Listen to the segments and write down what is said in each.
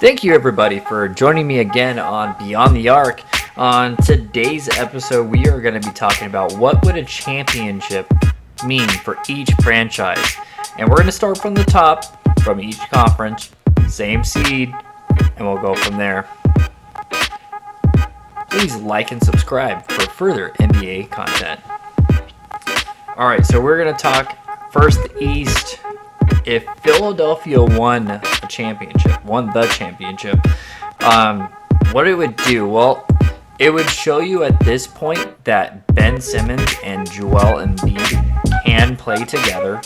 Thank you, everybody, for joining me again on Beyond the Arc. On today's episode, we are going to be talking about what would a championship mean for each franchise. And we're going to start from the top, from each conference, same seed, and we'll go from there. Please like and subscribe for further NBA content. All right, so we're going to talk first the East. If Philadelphia won the championship, what it would do? Well, it would show you at this point that Ben Simmons and Joel Embiid can play together.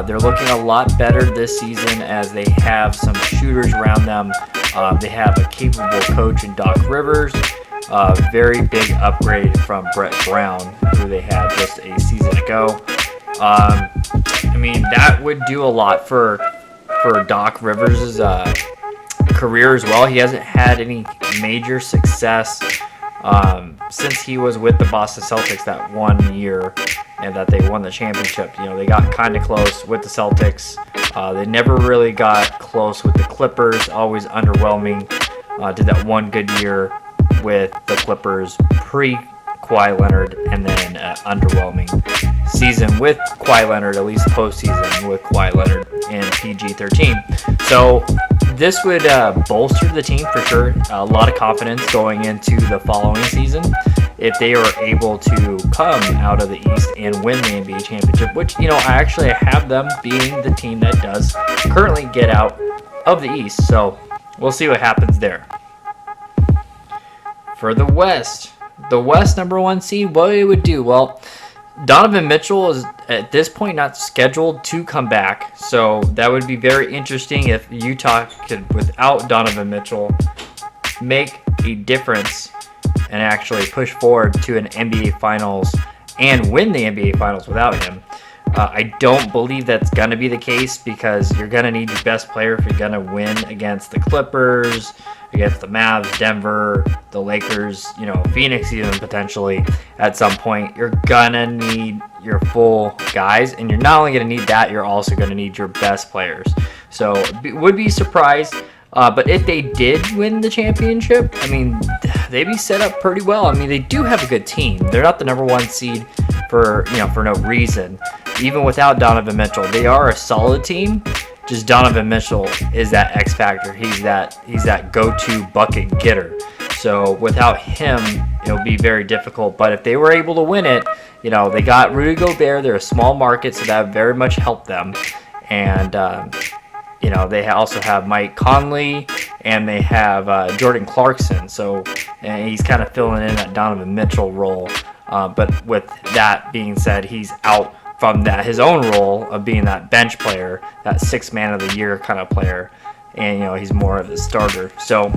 They're looking a lot better this season as they have some shooters around them. They have a capable coach in Doc Rivers. Very big upgrade from Brett Brown, who they had just a season ago. That would do a lot for Doc Rivers' career as well. He hasn't had any major success since he was with the Boston Celtics that 1 year and that they won the championship. They got kind of close with the Celtics. They never really got close with the Clippers, always underwhelming. Did that one good year with the Clippers pre-Kawhi Leonard, and then underwhelming season with Kawhi Leonard, at least postseason with Kawhi Leonard and PG-13. So this would bolster the team for sure. A lot of confidence going into the following season if they are able to come out of the East and win the NBA championship, which, I actually have them being the team that does currently get out of the East. So we'll see what happens there. For the West number one seed, what it would do? Well, Donovan Mitchell is at this point not scheduled to come back, so that would be very interesting if Utah could, without Donovan Mitchell, make a difference and actually push forward to an NBA Finals and win the NBA Finals without him. I don't believe that's going to be the case because you're going to need your best player if you're going to win against the Clippers, against the Mavs, Denver, the Lakers, Phoenix even potentially at some point. You're going to need your full guys, and you're not only going to need that, you're also going to need your best players. So would be surprised, but if they did win the championship, they'd be set up pretty well. They do have a good team. They're not the number one seed for no reason. Even without Donovan Mitchell, they are a solid team. Just Donovan Mitchell is that X factor. He's that go-to bucket getter. So without him, it'll be very difficult. But if they were able to win it, they got Rudy Gobert. They're a small market, so that very much helped them. And they also have Mike Conley and they have Jordan Clarkson. So he's kind of filling in that Donovan Mitchell role. But with that being said, he's out from his own role of being that bench player, that sixth man of the year kind of player, and he's more of the starter. So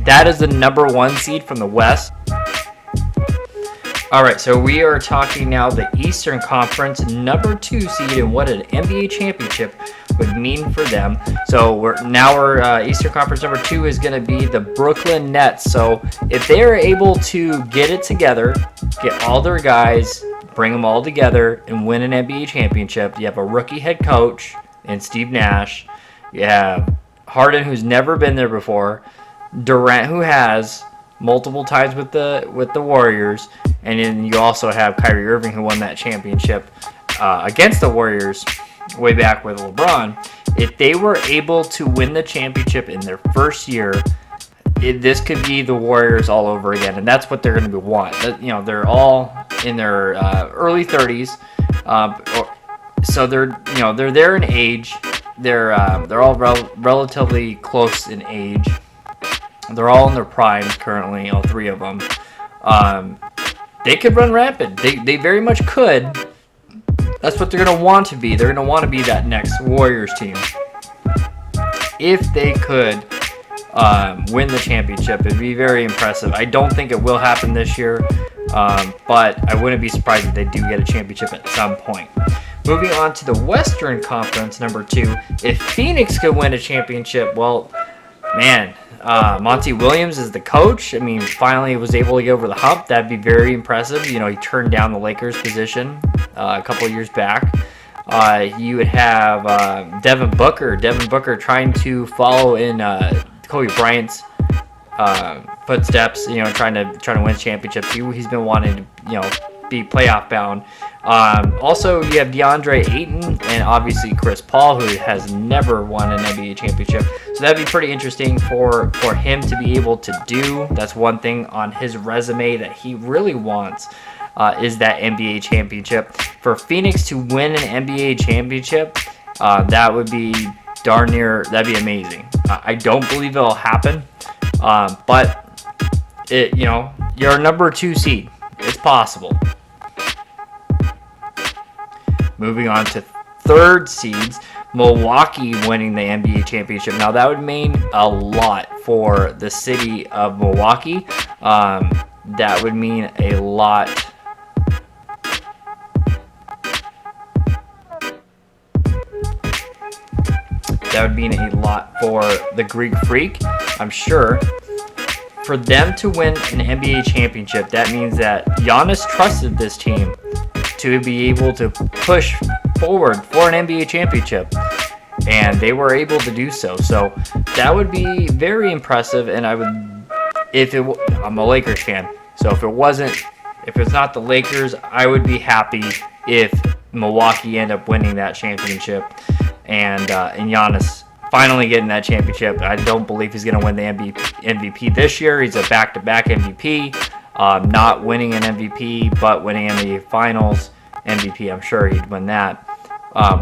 that is the number one seed from the West. All right, so we are talking now the Eastern Conference number two seed and what an NBA championship would mean for them. So our Eastern Conference number two is going to be the Brooklyn Nets. So if they are able to get it together, get all their guys, bring them all together and win an NBA championship. You have a rookie head coach in Steve Nash. You have Harden, who's never been there before. Durant, who has multiple times with the Warriors. And then you also have Kyrie Irving, who won that championship against the Warriors way back with LeBron. If they were able to win the championship in their first year, this could be the Warriors all over again, and that's what they're going to want. They're all in their early 30s, so they're there in age. They're all relatively close in age. They're all in their primes currently, all three of them. They could run rapid. They very much could. That's what they're going to want to be. They're going to want to be that next Warriors team. If they could win the championship, it'd be very impressive. I don't think it will happen this year, but I wouldn't be surprised if they do get a championship at some point. Moving on to the Western Conference, number two. If Phoenix could win a championship, well, man, Monty Williams is the coach. Finally was able to get over the hump. That'd be very impressive. He turned down the Lakers position a couple of years back. You would have Devin Booker trying to follow in Kobe Bryant's footsteps, trying to win championships. He's been wanting to, be playoff bound. Also, you have DeAndre Ayton and obviously Chris Paul, who has never won an NBA championship. So that'd be pretty interesting for him to be able to do. That's one thing on his resume that he really wants, is that NBA championship. For Phoenix to win an NBA championship, that would be that'd be amazing. I don't believe it'll happen, but you're a number 2 seed. It's possible. Moving on to 3rd seeds, Milwaukee winning the NBA championship. Now that would mean a lot for the city of Milwaukee. That would mean a lot. That would mean a lot for the Greek Freak, I'm sure. For them to win an NBA championship, that means that Giannis trusted this team to be able to push forward for an NBA championship, and they were able to do so. So that would be very impressive. And I'm a Lakers fan, so if it's not the Lakers, I would be happy if Milwaukee end up winning that championship, and Giannis finally getting that championship. I don't believe he's going to win the MVP this year. He's a back-to-back MVP. Not winning an MVP, but winning NBA Finals MVP. I'm sure he'd win that.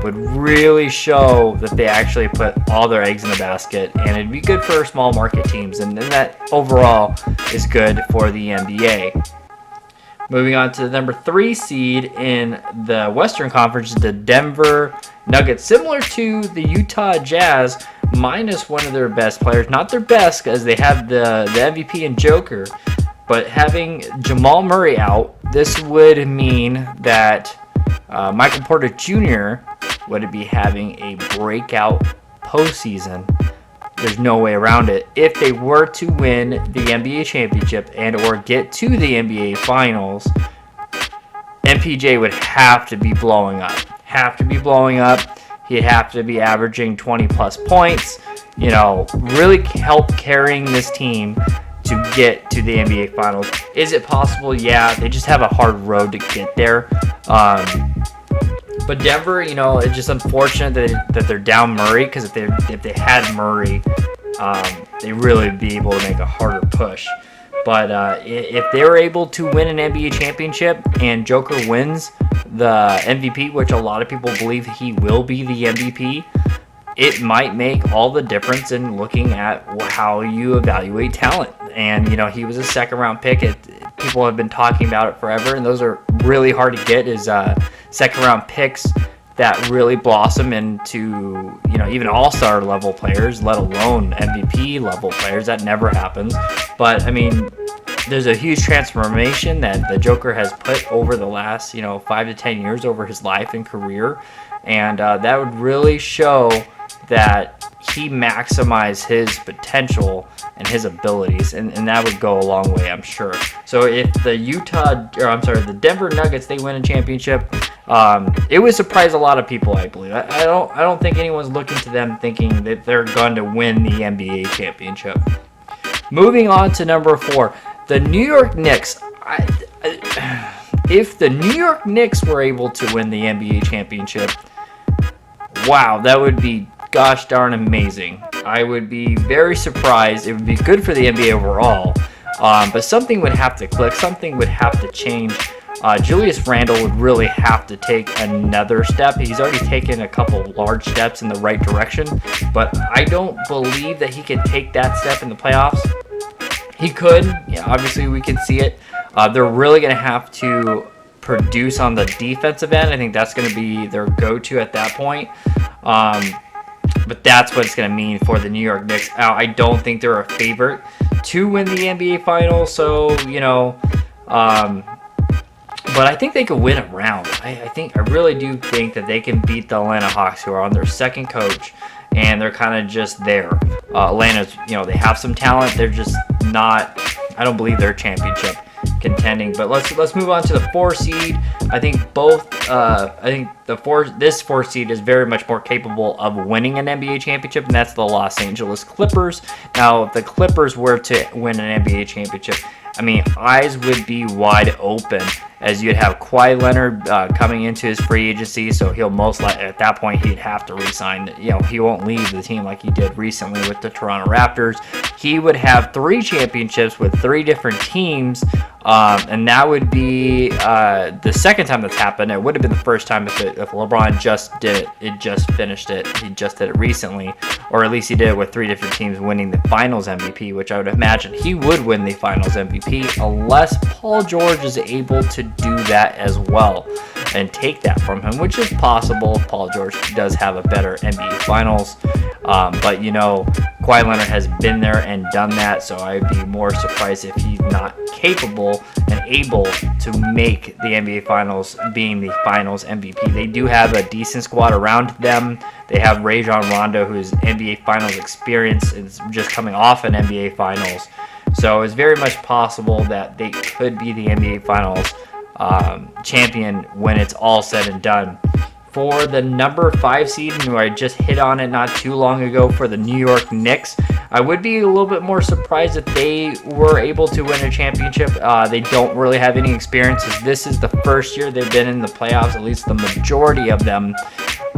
Would really show that they actually put all their eggs in the basket, and it'd be good for small market teams, and that overall is good for the NBA. Moving on to the number 3 seed in the Western Conference, the Denver Nuggets. Similar to the Utah Jazz, minus one of their best players. Not their best, because they have the MVP and Joker. But having Jamal Murray out, this would mean that Michael Porter Jr. would be having a breakout postseason. There's no way around it. If they were to win the NBA championship and or get to the NBA Finals, MPJ would have to be blowing up. He'd have to be averaging 20-plus points, really help carrying this team to get to the NBA Finals. Is it possible? Yeah, they just have a hard road to get there. But Denver, it's just unfortunate that they're down Murray, because if they had Murray, they really would be able to make a harder push. But if they were able to win an NBA championship and Joker wins the MVP, which a lot of people believe he will be the MVP, it might make all the difference in looking at how you evaluate talent. And, he was a 2nd-round pick. People have been talking about it forever, and those are really hard to get, is 2nd-round picks that really blossom into, even all-star level players, let alone MVP level players. That never happens. But, there's a huge transformation that the Joker has put over the last, 5 to 10 years over his life and career. And that would really show that he maximized his potential and his abilities, and that would go a long way, I'm sure. So if the Denver Nuggets, they win a championship, it would surprise a lot of people, I believe. I don't think anyone's looking to them thinking that they're going to win the NBA championship. Moving on to number 4, the New York Knicks. If the New York Knicks were able to win the NBA championship, wow, that would be gosh darn amazing. I would be very surprised. It would be good for the NBA overall, but something would have to click. Something would have to change. Julius Randle would really have to take another step. He's already taken a couple large steps in the right direction, but I don't believe that he can take that step in the playoffs. He could. Yeah, obviously, we can see it. They're really going to have to produce on the defensive end. I think that's going to be their go-to at that point. But that's what it's going to mean for the New York Knicks. I don't think they're a favorite to win the NBA Finals. So, but I think they could win a round. I really do think that they can beat the Atlanta Hawks, who are on their 2nd coach, and they're kind of just there. Atlanta's, they have some talent. They're just not, I don't believe they're a championship contending. But let's move on to the 4 seed. I think this 4 seed is very much more capable of winning an NBA championship, and that's the Los Angeles Clippers. Now, if the Clippers were to win an NBA championship, I mean, eyes would be wide open, as you'd have Kawhi Leonard coming into his free agency, so he'll most likely, at that point, he'd have to re-sign. He won't leave the team like he did recently with the Toronto Raptors. He would have 3 championships with 3 different teams, and that would be the second time that's happened. It would have been the first time if LeBron just did it. It just finished it. He just did it recently, or at least he did it with 3 different teams winning the Finals MVP, which I would imagine he would win the Finals MVP unless Paul George is able to do that as well and take that from him, which is possible. Paul George does have a better NBA Finals, but Kawhi Leonard has been there and done that, so I'd be more surprised if he's not capable and able to make the NBA Finals, being the Finals MVP. They do have a decent squad around them. They have Rajon Rondo, whose NBA Finals experience is just coming off an NBA Finals. So it's very much possible that they could be the NBA Finals champion when it's all said and done. For the number 5 seed, and I just hit on it not too long ago, for the New York Knicks, I would be a little bit more surprised if they were able to win a championship. They don't really have any experiences. This is the first year they've been in the playoffs, at least the majority of them.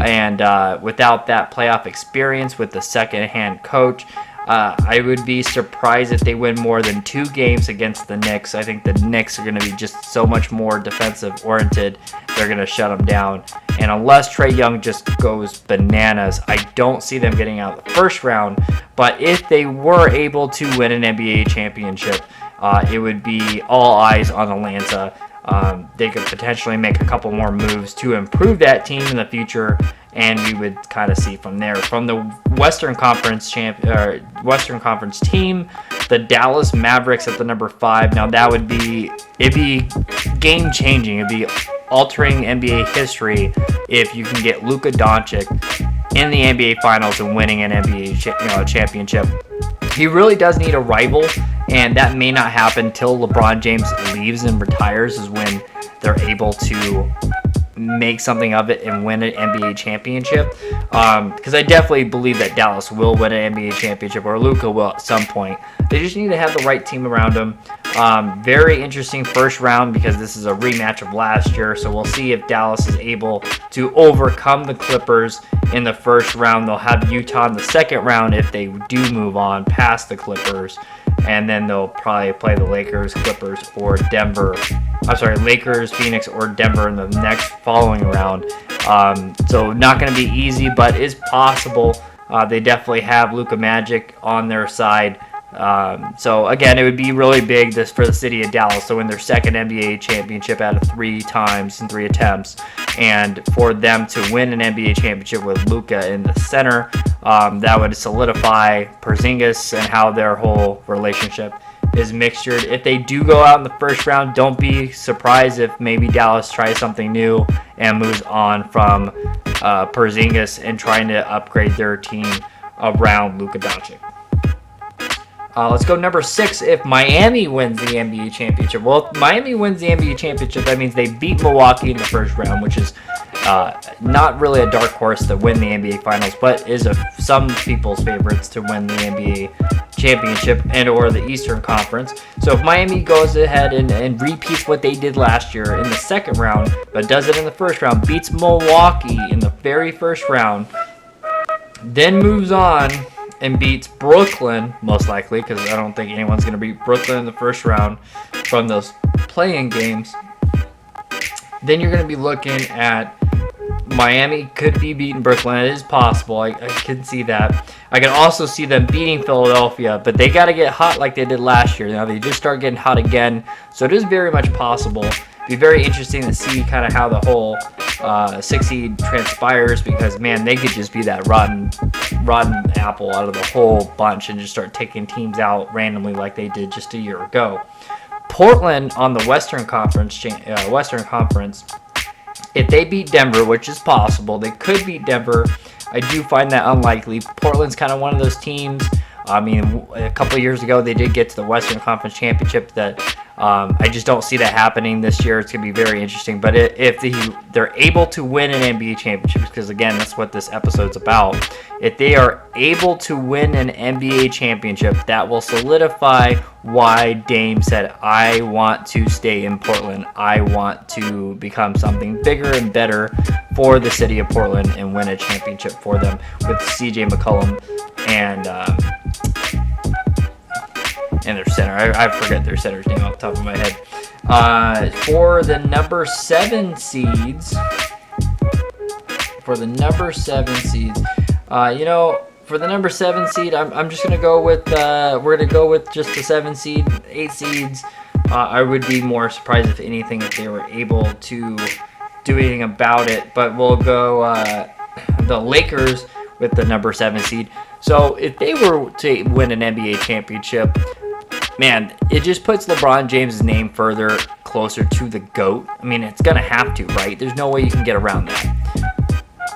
And without that playoff experience with the second-hand coach, I would be surprised if they win more than 2 games against the Knicks. I think the Knicks are going to be just so much more defensive-oriented. They're going to shut them down. And unless Trae Young just goes bananas, I don't see them getting out of the first round. But if they were able to win an NBA championship, it would be all eyes on Atlanta. They could potentially make a couple more moves to improve that team in the future, and we would kind of see from there. From the Western Conference team, the Dallas Mavericks at the number 5. Now it'd be game changing. It'd be altering NBA history if you can get Luka Doncic in the NBA Finals and winning an NBA championship. He really does need a rival, and that may not happen till LeBron James leaves and retires, is when they're able to make something of it and win an NBA championship. Because I definitely believe that Dallas will win an NBA championship, or Luka will at some point. They just need to have the right team around them. Very interesting first round, because this is a rematch of last year, so we'll see if Dallas is able to overcome the Clippers in the first round. They'll have Utah in the second round if they do move on past the Clippers, and then they'll probably play the Lakers, Clippers, or Denver. Lakers, Phoenix, or Denver in the next following round. So not going to be easy, but is possible. They definitely have Luka Magic on their side. So again, it would be really big for the city of Dallas to win their second NBA championship out of 3 times in 3 attempts, and for them to win an NBA championship with Luka in the center, that would solidify Porzingis and how their whole relationship is mixtured. If they do go out in the first round, don't be surprised if maybe Dallas tries something new and moves on from Porzingis and trying to upgrade their team around Luka Doncic. Let's go number 6. If Miami wins the NBA championship. Well, if Miami wins the NBA championship, that means they beat Milwaukee in the first round, which is not really a dark horse to win the NBA Finals, but is some people's favorites to win the NBA championship and or the Eastern Conference. So if Miami goes ahead and repeats what they did last year in the second round, but does it in the first round, beats Milwaukee in the very first round, then moves on and beats Brooklyn, most likely, because I don't think anyone's going to beat Brooklyn in the first round from those play-in games, then you're going to be looking at Miami could be beating Brooklyn. It is possible. I can see that. I can also see them beating Philadelphia, but they got to get hot like they did last year. Now they just start getting hot again, so it is very much possible. It'd be very interesting to see kind of how the whole 6 seed transpires, because man, they could just be that rotten apple out of the whole bunch and just start taking teams out randomly like they did just a year ago. Portland on the Western Conference, if they beat Denver, which is possible, they could beat Denver. I do find that unlikely. Portland's kind of one of those teams. I mean, a couple of years ago, they did get to the Western Conference Championship that I just don't see that happening this year. It's going to be very interesting. But if they're able to win an NBA championship, because again, that's what this episode's about. If they are able to win an NBA championship, that will solidify why Dame said, I want to stay in Portland. I want to become something bigger and better for the city of Portland and win a championship for them with CJ McCollum and their center. I forget their center's name off the top of my head. For the number 7 seeds, for the number 7 seed, I'm just gonna go with we're gonna go with just the 7 seed, 8 seeds. I would be more surprised if anything if they were able to do anything about it. But we'll go the Lakers with the number 7 seed. So if they were to win an NBA championship, man, it just puts LeBron James' name further closer to the GOAT. I mean, it's gonna have to, right? There's no way you can get around that.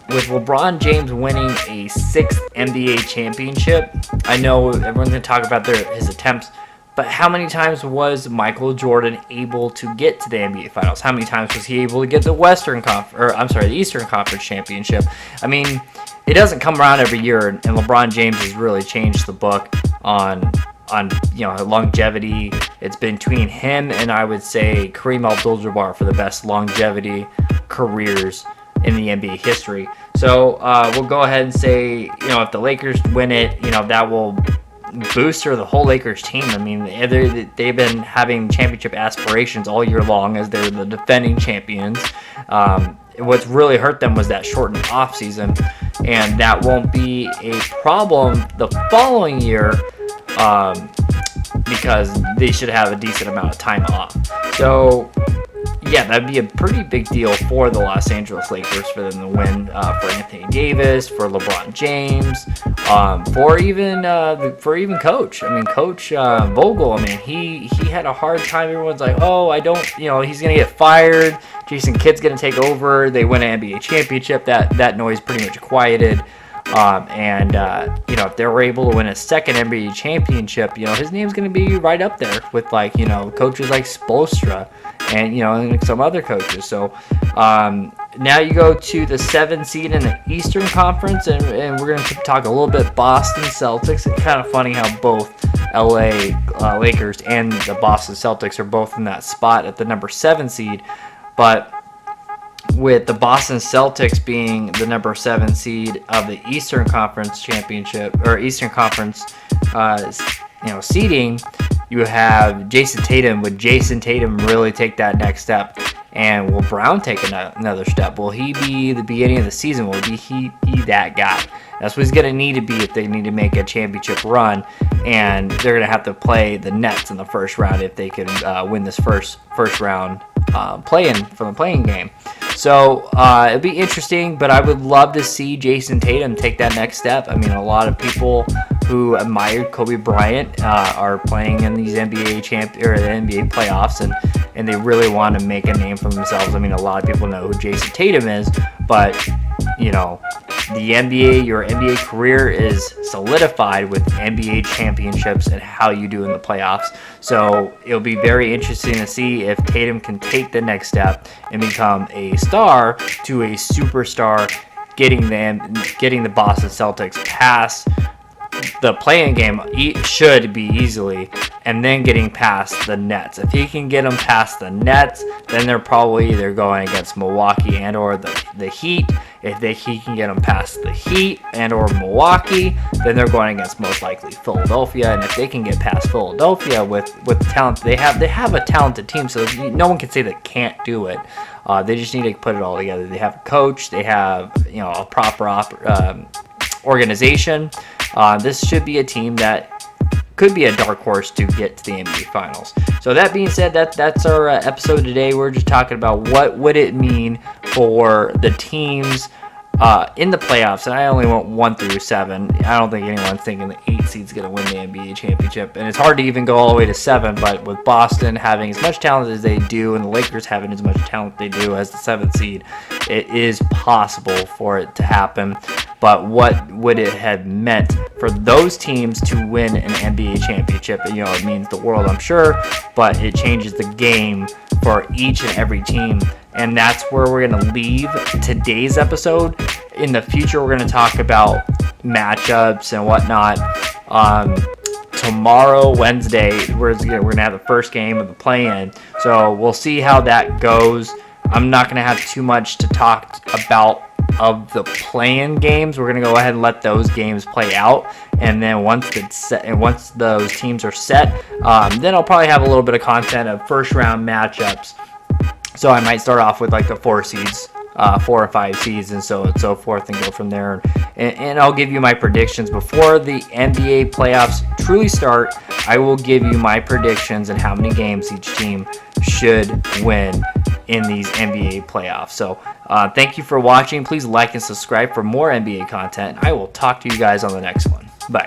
With LeBron James winning a 6th NBA championship, I know everyone's going to talk about his attempts, but how many times was Michael Jordan able to get to the NBA Finals? How many times was he able to get the the Eastern Conference championship? I mean, it doesn't come around every year, and LeBron James has really changed the book on longevity. It's been between him and I would say Kareem Abdul-Jabbar for the best longevity careers in the NBA history. So we'll go ahead and say, if the Lakers win it, that will booster the whole Lakers team. I mean, they've been having championship aspirations all year long as they're the defending champions. What's really hurt them was that shortened off season, and that won't be a problem the following year because they should have a decent amount of time off. So yeah, that'd be a pretty big deal for the Los Angeles Lakers for them to win, for Anthony Davis, for LeBron James, for even Coach. I mean, Coach Vogel. I mean, he had a hard time. Everyone's like, he's gonna get fired. Jason Kidd's gonna take over. They win an NBA championship. That noise pretty much quieted. If they were able to win a 2nd NBA championship, his name's going to be right up there with coaches like Spoelstra and some other coaches. So now you go to the 7th seed in the Eastern Conference, and we're going to talk a little bit Boston Celtics. It's kind of funny how both LA Lakers and the Boston Celtics are both in that spot at the number 7 seed, but with the Boston Celtics being the number 7 seed of the Eastern Conference championship or Eastern Conference, seeding, you have Jason Tatum. Would Jason Tatum really take that next step? And will Brown take another step? Will he be the beginning of the season? Will he be that guy? That's what he's going to need to be if they need to make a championship run. And they're going to have to play the Nets in the first round if they can win this first round play-in from the playing game. So it'll be interesting, but I would love to see Jason Tatum take that next step. I mean, a lot of people who admired Kobe Bryant are playing in these NBA the NBA playoffs, and they really want to make a name for themselves. I mean, a lot of people know who Jason Tatum is, but the NBA, your NBA career is solidified with NBA championships and how you do in the playoffs. So it'll be very interesting to see if Tatum can take the next step and become a star to a superstar, getting the Boston Celtics past the playing game should be easily, and then getting past the Nets. If he can get them past the Nets, then they're probably either going against Milwaukee and or the Heat. If he can get them past the Heat and or Milwaukee, then they're going against most likely Philadelphia. And if they can get past Philadelphia with talent, they have a talented team, so no one can say they can't do it. They just need to put it all together. They have a coach. They have a proper organization. This should be a team that could be a dark horse to get to the NBA Finals. So that being said, that's our episode today. We're just talking about what would it mean for the teams in the playoffs. And I only went 1 through 7. I don't think anyone's thinking the 8 seed's going to win the NBA championship. And it's hard to even go all the way to 7. But with Boston having as much talent as they do, and the Lakers having as much talent they do as the 7th seed, it is possible for it to happen. But what would it have meant for those teams to win an NBA championship. You know, it means the world, I'm sure, but it changes the game for each and every team. And that's where we're going to leave today's episode. In the future, we're going to talk about matchups and whatnot. Tomorrow, Wednesday, we're going to have the first game of the play-in. So we'll see how that goes. I'm not going to have too much to talk about of the play-in games. We're going to go ahead and let those games play out, and then once those teams are set, then I'll probably have a little bit of content of first round matchups. So I might start off with like the 4 seeds, 4 or 5 seeds, and so on and so forth, and go from there. And I'll give you my predictions before the NBA playoffs truly start. I will give you my predictions and how many games each team should win in these NBA playoffs. So thank you for watching. Please like and subscribe for more NBA content. I will talk to you guys on the next one. Bye.